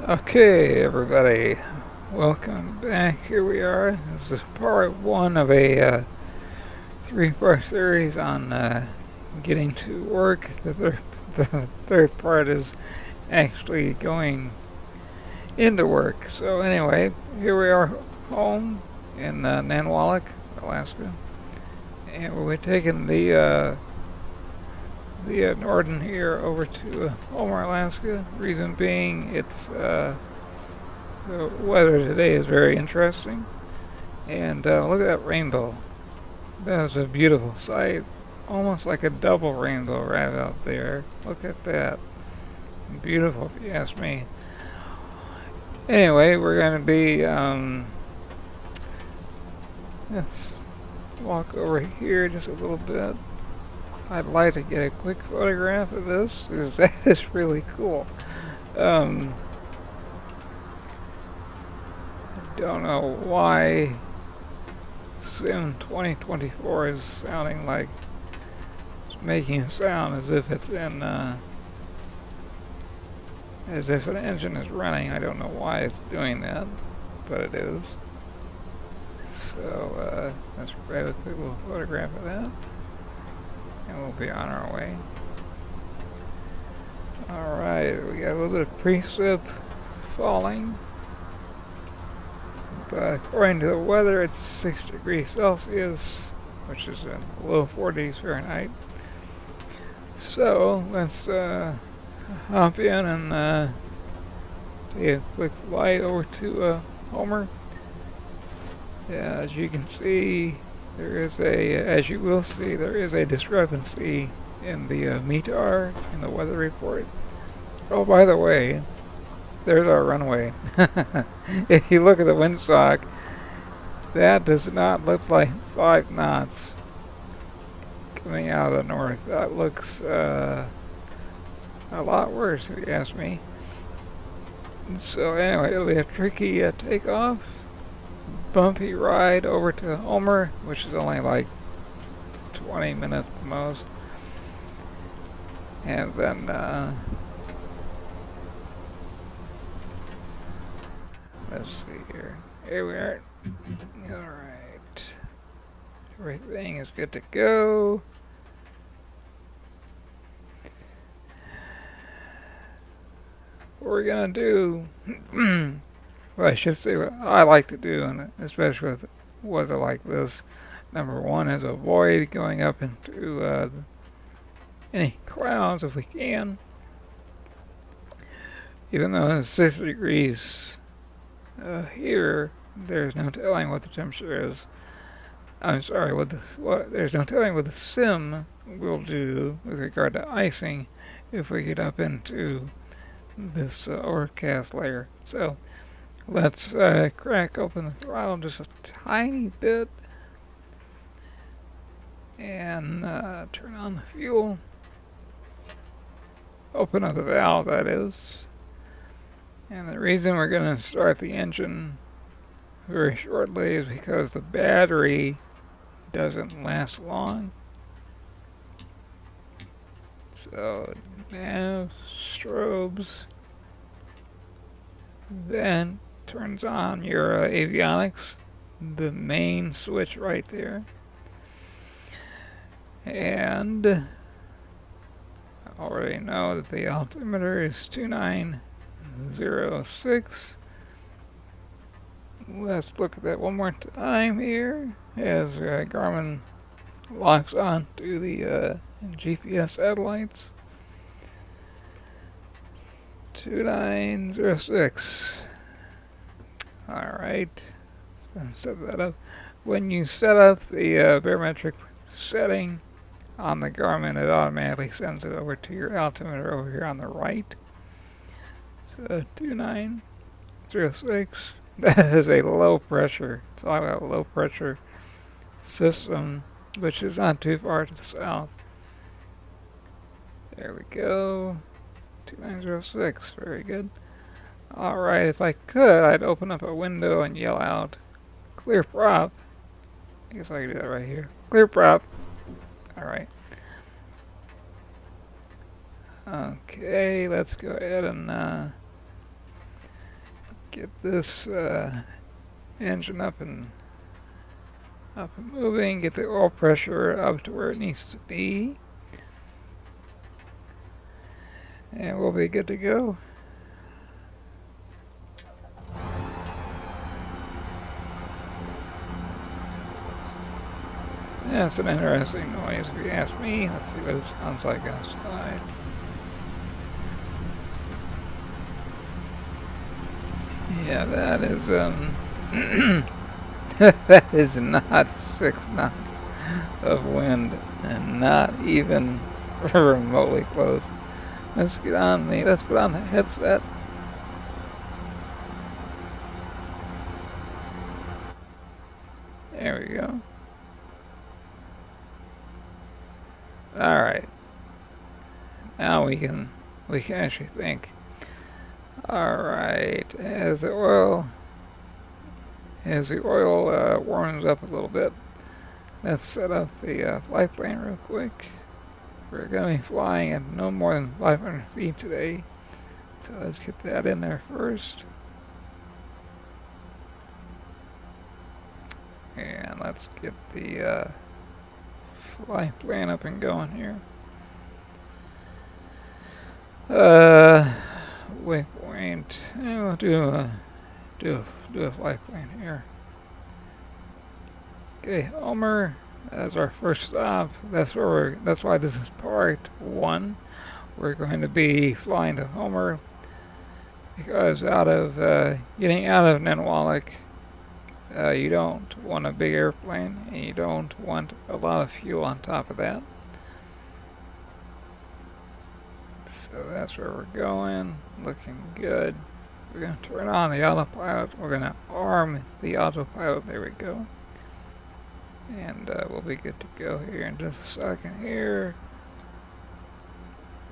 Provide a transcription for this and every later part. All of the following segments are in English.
Okay, everybody, welcome back. Here we are. This is part one of a three-part series on getting to work. The third part is actually going into work. So anyway, here we are home in Nanwalek, Alaska, and we'll be taking the Norden here over to Homer, Alaska. Reason being, the weather today is very interesting. And look at that rainbow. That is a beautiful sight. Almost like a double rainbow right out there. Look at that. Beautiful, if you ask me. Anyway, we're going to be, let's walk over here just a little bit. I'd like to get a quick photograph of this, because that is really cool. I don't know why Sim 2024 is sounding like it's making a sound as if it's in, as if an engine is running. I don't know why it's doing that, but it is. So, let's grab a quick little photograph of that, and we'll be on our way. Alright, we got a little bit of precip falling. But according to the weather, it's 6 degrees Celsius, which is in the low 40s Fahrenheit. So let's hop in and take a quick flight over to Homer. As you can see, as you will see, there is a discrepancy in the METAR in the weather report. Oh, by the way, there's our runway. If you look at the windsock, that does not look like 5 knots coming out of the north. That looks a lot worse, if you ask me. So anyway, it'll be a tricky takeoff, bumpy ride over to Homer, which is only like 20 minutes at the most. And then let's see here. Here we are. Alright. Everything is good to go. What we're gonna do, well, I should say what I like to do, and especially with weather like this, number one is avoid going up into any clouds if we can. Even though it's 6 degrees here, there's no telling what the temperature is. I'm sorry, there's no telling what the sim will do with regard to icing if we get up into this overcast layer. So let's crack open the throttle just a tiny bit and turn on the fuel. Open up the valve, that is. And the reason we're going to start the engine very shortly is because the battery doesn't last long. So nav strobes, then turns on your avionics, the main switch right there. And I already know that the altimeter is 2906. Let's look at that one more time here as Garmin locks on to the GPS satellites. 2906. Alright, let's go and set that up. When you set up the barometric setting on the Garmin, it automatically sends it over to your altimeter over here on the right. So 2906. That is a low pressure. Talk about a low pressure system, which is not too far to the south. There we go. 2906. Very good. Alright, if I could, I'd open up a window and yell out, clear prop. I guess I could do that right here. Clear prop. Alright. Okay, let's go ahead and get this engine up and moving, get the oil pressure up to where it needs to be, and we'll be good to go. Yeah, it's an interesting noise if you ask me. Let's see what it sounds like outside. Yeah, that is that is not 6 knots of wind, and not even remotely close. Let's put on the headset. There we go. Alright. Now we can actually think. Alright, as the oil warms up a little bit, let's set up the flight plan real quick. We're going to be flying at no more than 500 feet today, so let's get that in there first. And let's get the flight plan up and going here. Waypoint. And we'll do a flight plan here. Okay, Homer. That's our first stop. That's why this is part 1. We're going to be flying to Homer because getting out of Nanwalek, you don't want a big airplane, and you don't want a lot of fuel on top of that. So that's where we're going. Looking good. We're going to turn on the autopilot. We're going to arm the autopilot. There we go. And we'll be good to go here in just a second here.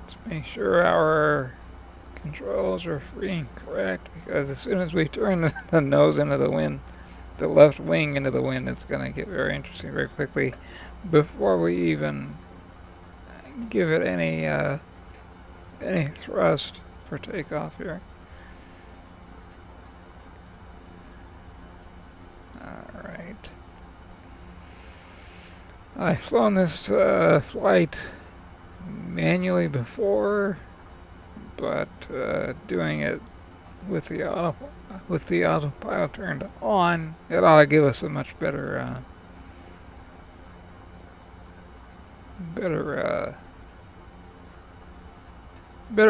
Let's make sure our controls are free and correct, because as soon as we turn the nose into the wind, the left wing into the wind, it's going to get very interesting very quickly before we even give it any thrust for takeoff here. Alright. I've flown this flight manually before, but doing it with the autopilot turned on, it ought to give us a much better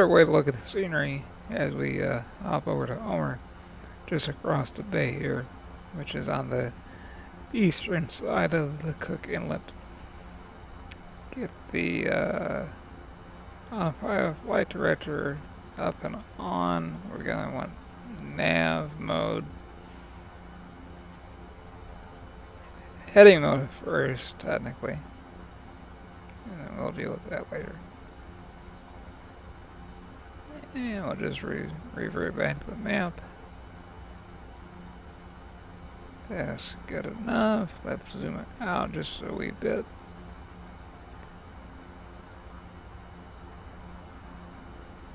way to look at the scenery as we hop over to Homer, just across the bay here, which is on the eastern side of the Cook Inlet. Get the autopilot flight director up and on. We're going to want nav mode. Heading mode first, technically. And then we'll deal with that later. And we'll just revert back to the map. That's good enough. Let's zoom it out just a wee bit.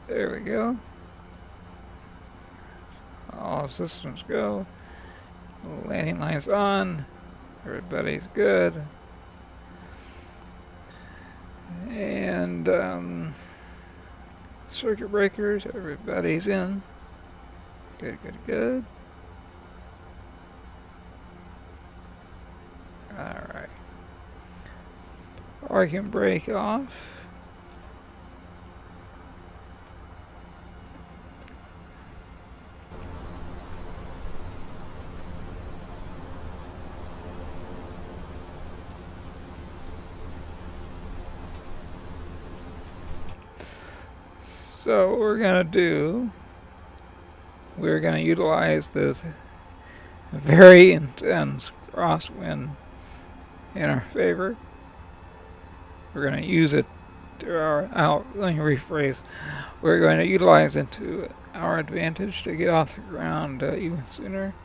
There we go. All systems go. Landing lights on. Everybody's good. And circuit breakers, everybody's in. Good, good, good. Alright. Parking brake off. So what we're going to do, we're going to utilize this very intense crosswind in our favor. We're going to use it to let me rephrase. We're going to utilize it to our advantage to get off the ground even sooner.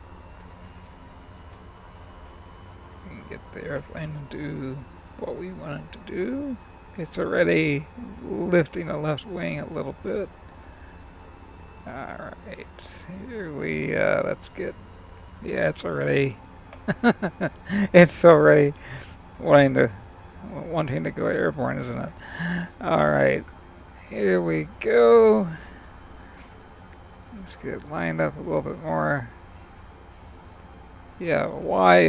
We can get the airplane to do what we want it to do. It's already lifting the left wing a little bit. Alright, here we, let's get, yeah, it's already, it's already wanting to go airborne, isn't it? Alright, here we go. Let's get lined up a little bit more. Yeah, why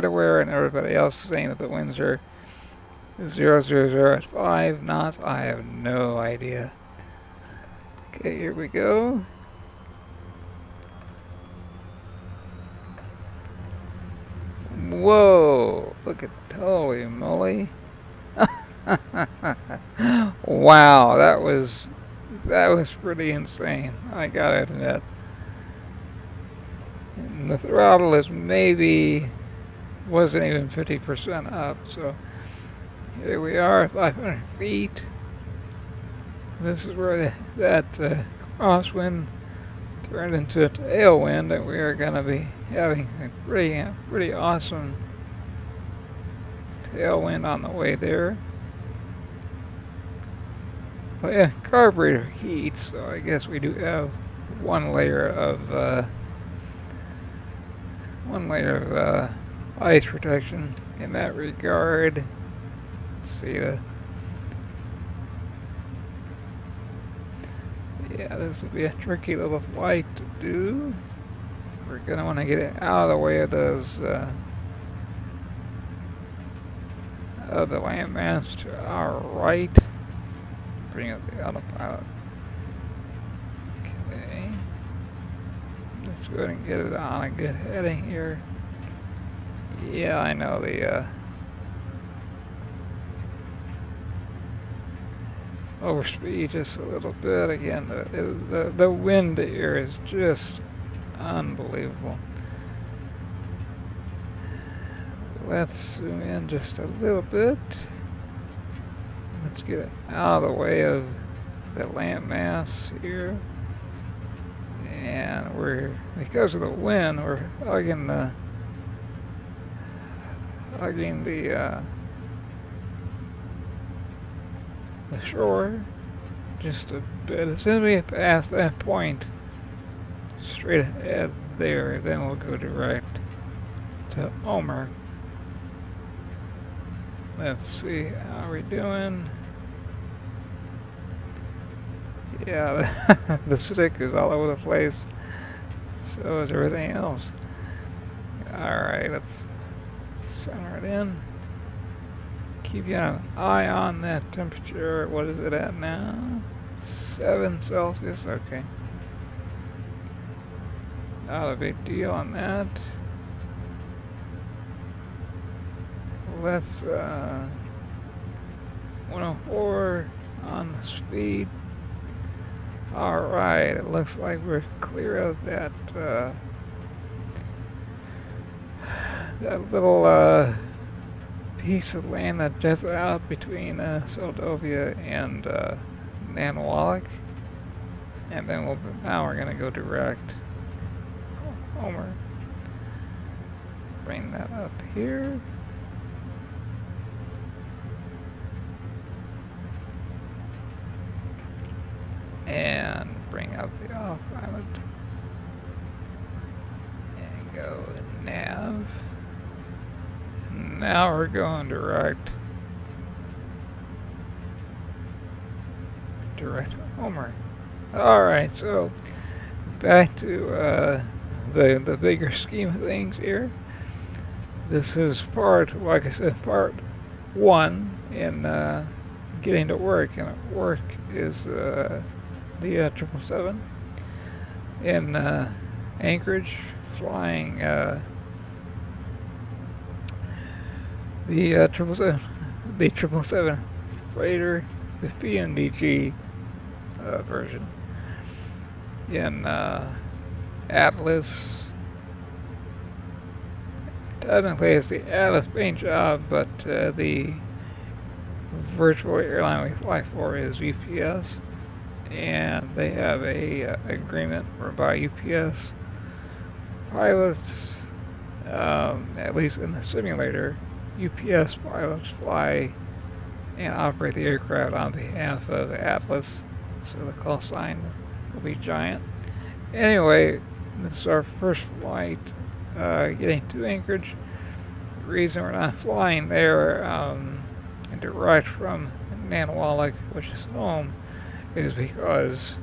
to where and everybody else is saying that the winds are 000 at 5 knots? I have no idea. Okay, here we go. Whoa! Look at, holy moly! Wow, that was pretty insane. I gotta admit. And the throttle is wasn't even 50% up. So here we are, 500 feet. This is where that crosswind turned into a tailwind, and we are going to be having a pretty awesome tailwind on the way there. Well, yeah, carburetor heat, so I guess we do have one layer of ice protection in that regard. Let's see yeah, this will be a tricky little flight to do. We're gonna want to get it out of the way of those of the landmass to our right. Bring up the autopilot. Okay. Let's go ahead and get it on a good heading here. Yeah, I know the overspeed just a little bit. Again, the wind here is just unbelievable. Let's zoom in just a little bit. Let's get it out of the way of the landmass here. And because of the wind, we're hugging the shore just a bit. As soon as we get past that point, straight ahead there, then we'll go direct to Homer. Let's see how we're doing. Yeah, the stick is all over the place. So is everything else. Alright, let's center it in. Keep an eye on that temperature. What is it at now? 7 Celsius. Okay. Not a big deal on that. Let's 104 on the speed. Alright, it looks like we're clear of that that little piece of land that juts out between Soldovia and Nanwalek, and then now we're gonna go direct Homer. Bring that up here. And bring up the autopilot and go nav. Now we're going direct Homer. Alright, so back to the bigger scheme of things here. This is like I said, part 1 in getting to work, and work is the 777 in Anchorage, flying the 777 freighter, the PNDG version in Atlas. Technically it's the Atlas paint job, but the virtual airline we fly for is UPS, and they have a agreement whereby UPS pilots, at least in the simulator, UPS pilots fly and operate the aircraft on behalf of Atlas. so the call sign will be giant. Anyway, this is our first flight getting to Anchorage. The reason we're not flying there direct from Nanwalek, which is home, is because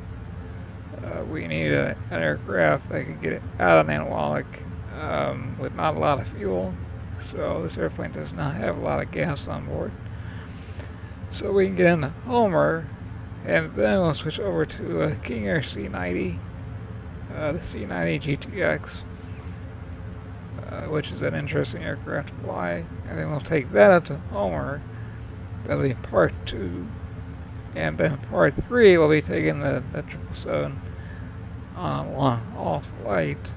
we need an aircraft that can get it out of Nanwalek with not a lot of fuel. So this airplane does not have a lot of gas on board. So we can get into Homer, and then we'll switch over to King Air C90, the C90 GTX, which is an interesting aircraft to fly. And then we'll take that up to Homer. That'll be part 2. And then part 3 will be taking the 777 on a long-haul flight.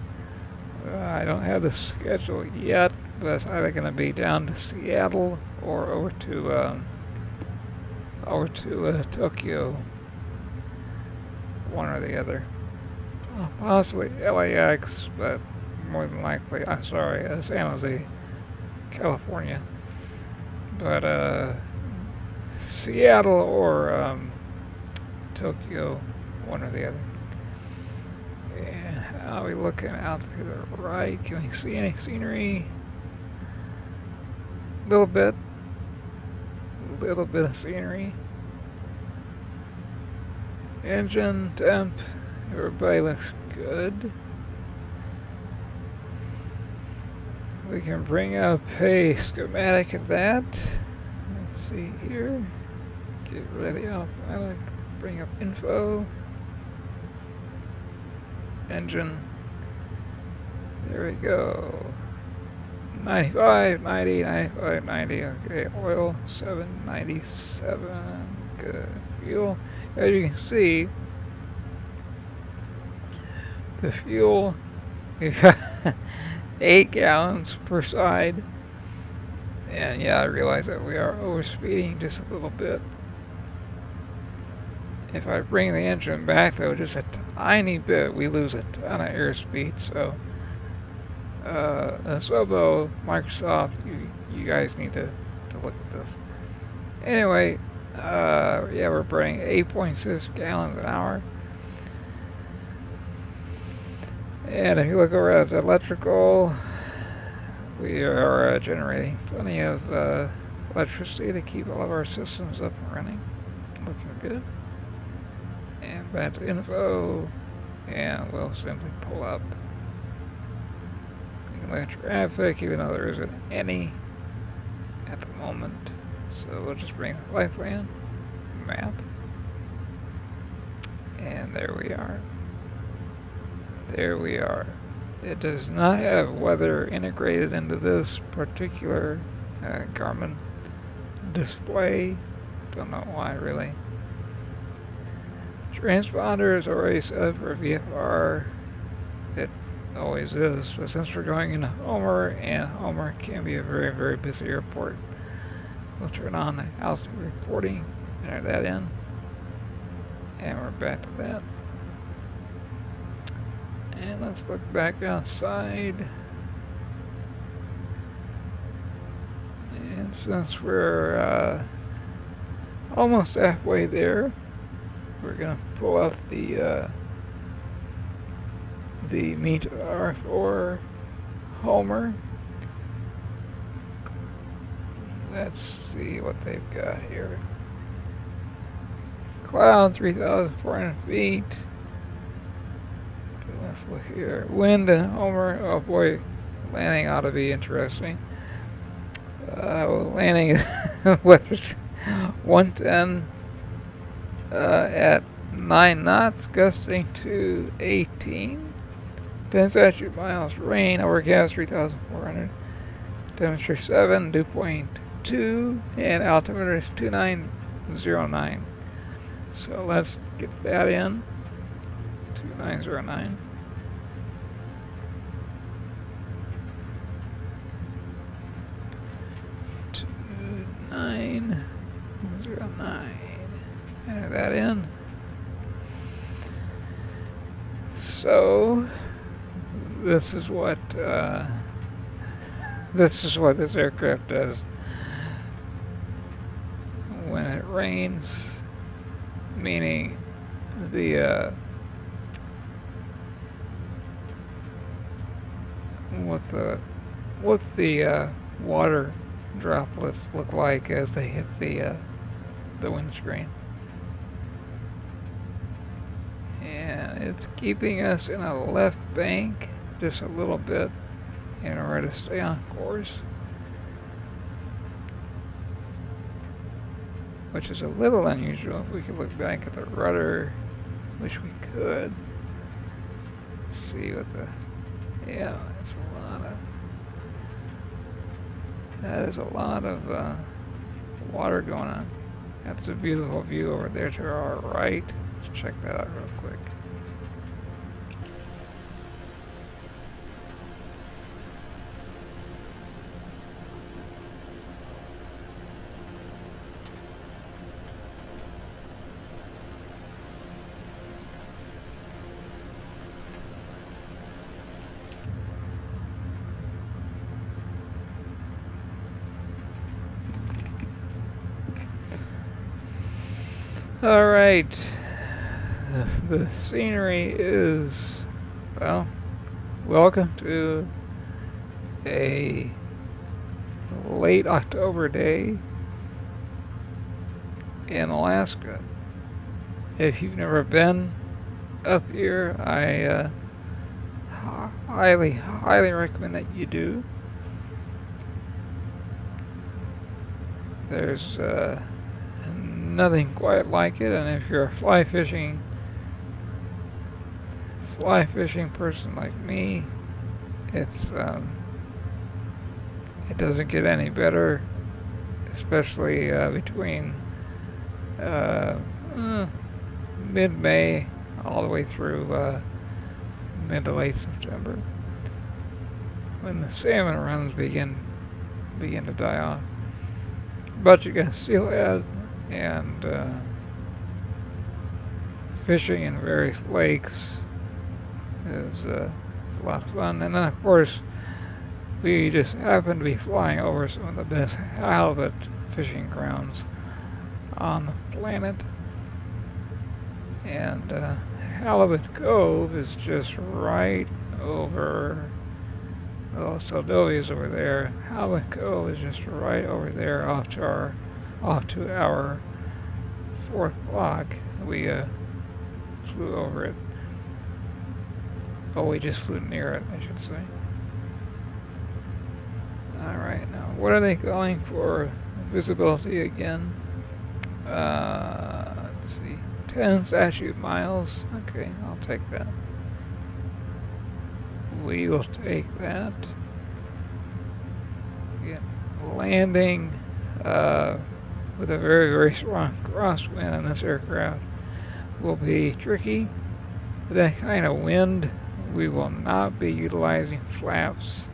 I don't have the schedule yet, but it's either going to be down to Seattle or over to Tokyo, one or the other. Possibly LAX, but more than likely, San Jose, California. But Seattle or Tokyo, one or the other. And how are we looking out to the right? Can we see any scenery? A little bit of scenery. Engine, temp, everybody looks good. We can bring up a schematic of that. Let's see here. Get rid of the autopilot. Bring up info. Engine. There we go. 95, 90, 95, 90. Okay, oil 797. Good. Fuel. As you can see, the fuel, we've got 8 gallons per side. And yeah, I realize that we are overspeeding just a little bit. If I bring the engine back, though, just a tiny bit, we lose a ton of airspeed. So, Sobo, Microsoft, you guys need to look at this. Anyway, yeah, we're burning 8.6 gallons an hour. And if you look over at the electrical, we are generating plenty of electricity to keep all of our systems up and running. Looking good. And back to info, and we'll simply pull up. You can look at traffic, even though there isn't any at the moment. So we'll just bring the flight plan, map, and there we are. There we are. It does not have weather integrated into this particular Garmin display. Don't know why, really. Transponder is already set for VFR. It always is. But since we're going into Homer, and Homer can be a very, very busy airport, we'll turn on the altitude reporting, enter that in, and we're back to that. And let's look back outside. And since we're almost halfway there, we're going to pull out the METAR for Homer. Let's see what they've got here. Cloud, 3,400 feet. Let's look here. Wind and Homer. Oh boy, landing ought to be interesting. Landing is 110 at 9 knots, gusting to 18. 10 statute miles. Rain, overcast 3,400. Temperature 7, dew point 2, and altimeter is 2909. So let's get that in. 2909. 2909. Enter that in. So this is what this aircraft does when it rains, meaning the what the water droplets look like as they hit the windscreen. And it's keeping us in a left bank just a little bit in order to stay on course, which is a little unusual. If we could look back at the rudder, which we could, see what yeah, it's a lot of, that is a lot of water going on. That's a beautiful view over there to our right. Let's check that out real quick. Alright, the scenery is, well, welcome to a late October day in Alaska. If you've never been up here, I highly recommend that you do. There's nothing quite like it, and if you're a fly fishing person like me, it's it doesn't get any better, especially between mid-May all the way through mid to late September, when the salmon runs begin to die off. But you got steelhead and fishing in various lakes is a lot of fun. And then, of course, we just happen to be flying over some of the best halibut fishing grounds on the planet. And Halibut Cove is just right over, well, Seldovia is over there. Halibut Cove is just right over there off to our 4th block. We flew over it. Oh, we just flew near it, I should say. Alright, now what are they calling for visibility again? Let's see. 10 statute miles. Okay, I'll take that. We will take that. Again, landing with a very, very strong crosswind on this aircraft will be tricky. With that kind of wind, we will not be utilizing flaps.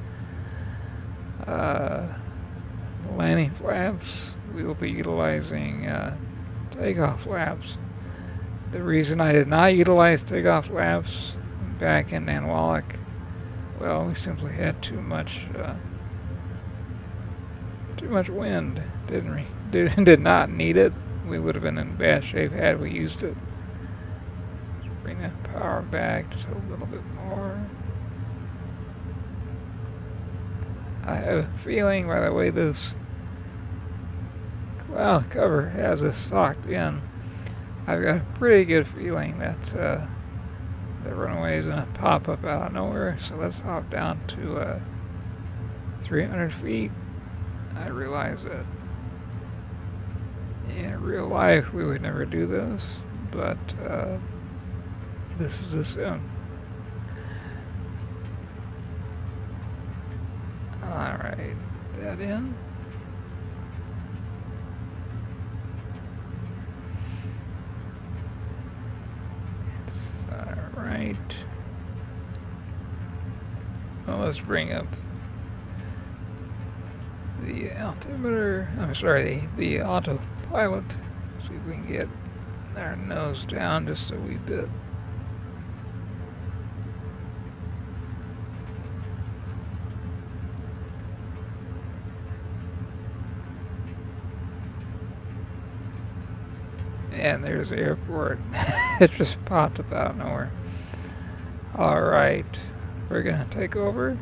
Landing flaps, we will be utilizing takeoff flaps. The reason I did not utilize takeoff flaps back in Nanwalek, well, we simply had too much wind. Did not need it. We would have been in bad shape had we used it. Let's bring that power back just a little bit more. I have a feeling, by the way this cloud cover has us socked in, I've got a pretty good feeling that the runway is going to pop up out of nowhere. So let's hop down to 300 feet. I realize that in real life we would never do this, but this is assumed. Alright, that in. Alright. Well, let's bring up the altimeter. I'm sorry, the autopilot. See if we can get our nose down just a wee bit. And there's the airport. It just popped up out of nowhere. Alright, we're gonna take over.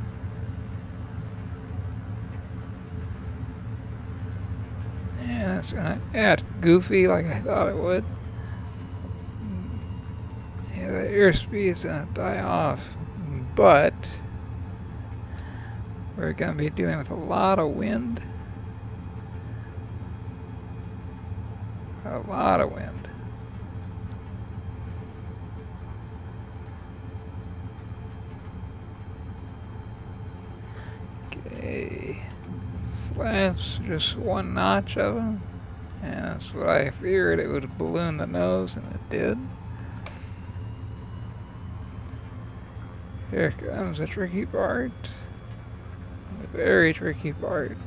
And it's gonna act goofy like I thought it would. Yeah, the airspeed is gonna die off, but we're gonna be dealing with a lot of wind. A lot of wind. Okay. Flaps, just one notch of them. And that's what I feared. It would balloon the nose, and it did. Here comes the tricky part. The very tricky part.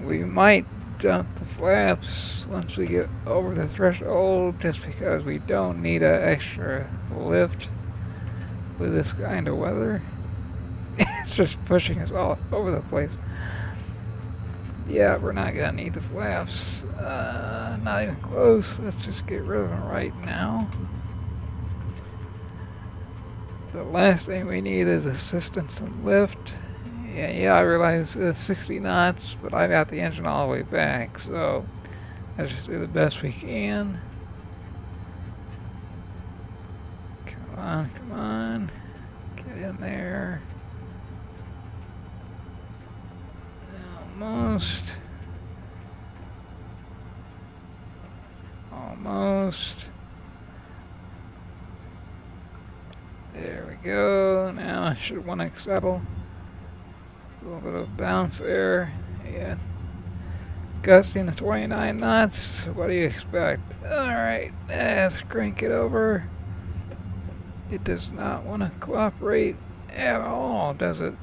We might dump the flaps once we get over the threshold, just because we don't need an extra lift with this kind of weather. It's just pushing us all over the place. Yeah, we're not gonna need the flaps. Not even close. Let's just get rid of them right now. The last thing we need is assistance and lift. Yeah, I realize it's 60 knots, but I got the engine all the way back, so let's just do the best we can. Come on, come on. Get in there. Almost. Almost. There we go. Now I should want to settle. A little bit of bounce there. Yeah. Gusting to 29 knots. What do you expect? Alright, let's crank it over. It does not want to cooperate at all, does it?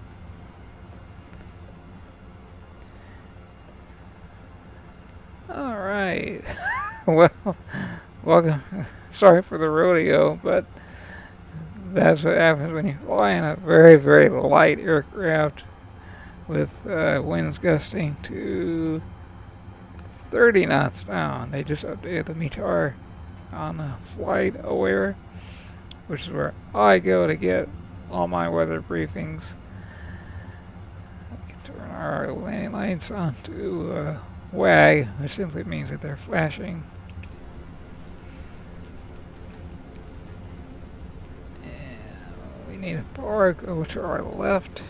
Alright. Well, welcome. Sorry for the rodeo, but that's what happens when you fly in a very, very light aircraft with winds gusting to 30 knots now. They just updated the METAR on the Flight Aware, which is where I go to get all my weather briefings. We can turn our landing lights on to WAG, which simply means that they're flashing. And we need a bar go to our left.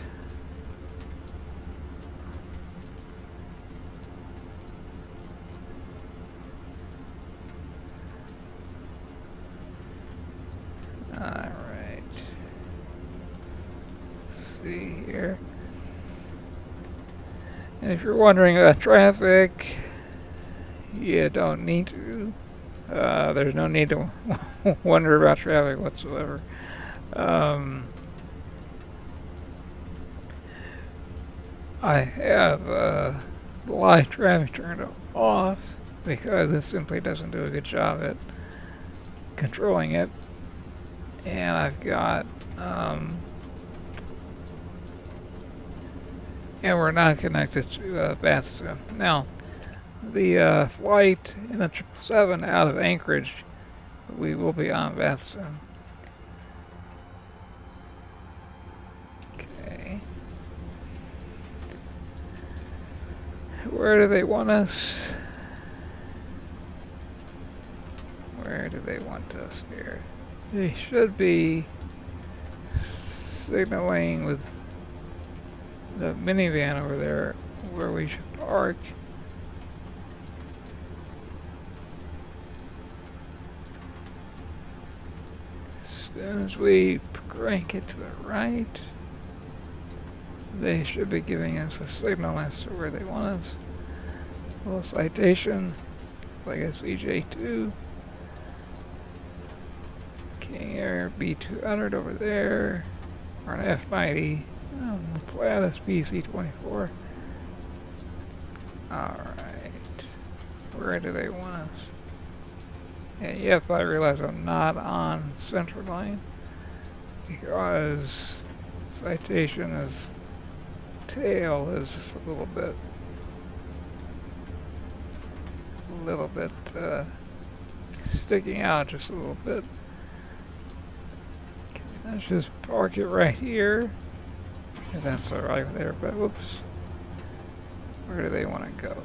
Alright. Let's see here. And if you're wondering about traffic, you don't need to. There's no need to wonder about traffic whatsoever. I have live traffic turned off because it simply doesn't do a good job at controlling it. And I've got and we're not connected to VATSTA. Now, the flight in the 777 out of Anchorage, we will be on VATSTA. Okay. Where do they want us? Where do they want us here? They should be signaling with the minivan over there where we should park. As soon as we crank it to the right, they should be giving us a signal as to where they want us. A little citation, like a CJ2. King Air B200 over there, or an F90. Oh, Platus PC-24. Alright. Where do they want us? And yep, I realize I'm not on Central Line because citation is tail is just a little bit sticking out just a little bit. Okay, let's just park it right here. If that's alright there, but whoops. Where do they want to go?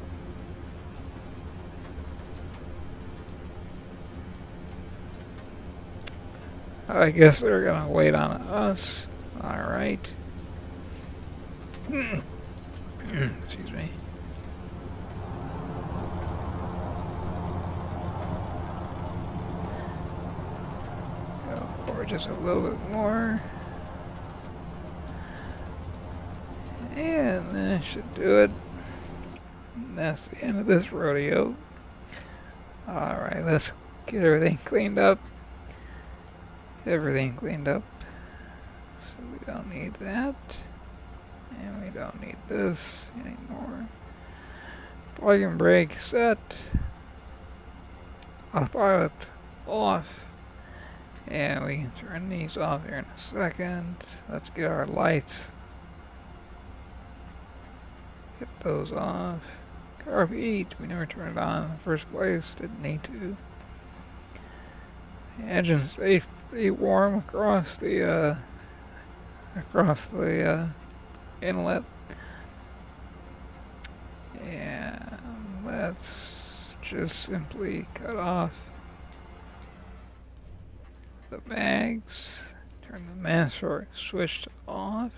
I guess they're gonna wait on us. Alright. Excuse me. Go forward just a little bit more. And that should do it. And that's the end of this rodeo. Alright, let's get everything cleaned up. Everything cleaned up. So we don't need that. And we don't need this anymore. Plug and brake set. Autopilot off. And we can turn these off here in a second. Let's get our lights. Get those off. Carb heat. We never turned it on in the first place. Didn't need to. The engine safely warm across the inlet. And let's just simply cut off the mags. Turn the master switch to off.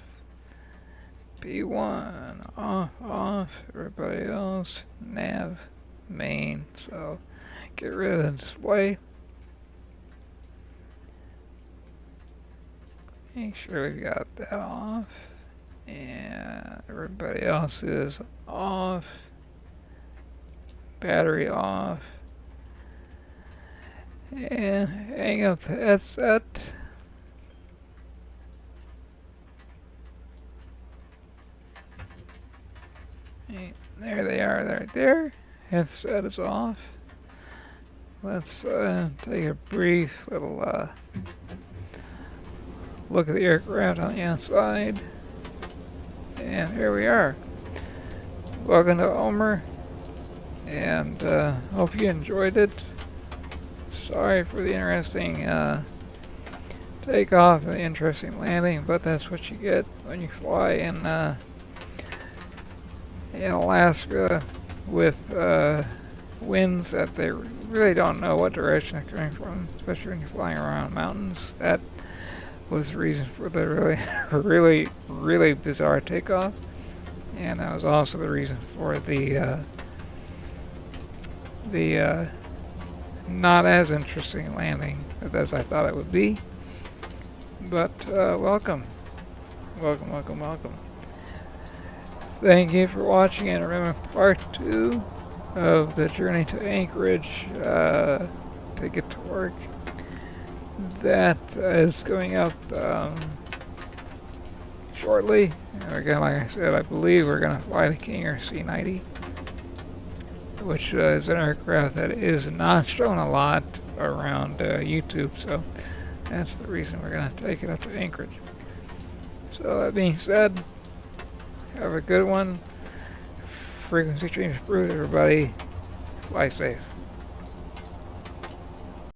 P1 off. Everybody else nav main. So get rid of the display. Make sure we got that off. And everybody else is off. Battery off. And hang up the headset. And there they are, right there. Headset is off. Let's take a brief little look at the aircraft on the outside. And here we are. Welcome to Omer. And hope you enjoyed it. Sorry for the interesting takeoff and the interesting landing, but that's what you get when you fly in Alaska with winds that they really don't know what direction they're coming from, especially when you're flying around mountains. That was the reason for the really bizarre takeoff, and that was also the reason for the not as interesting landing as I thought it would be. But welcome. Thank you for watching, and remember, part 2 of the journey to Anchorage to get to work, that is going up shortly. And we're gonna, like I said, I believe we're gonna fly the King Air C-90, which is an aircraft that is not shown a lot around YouTube, so that's the reason we're going to take it up to Anchorage. So that being said, have a good one. Frequency change approved, everybody. Fly safe.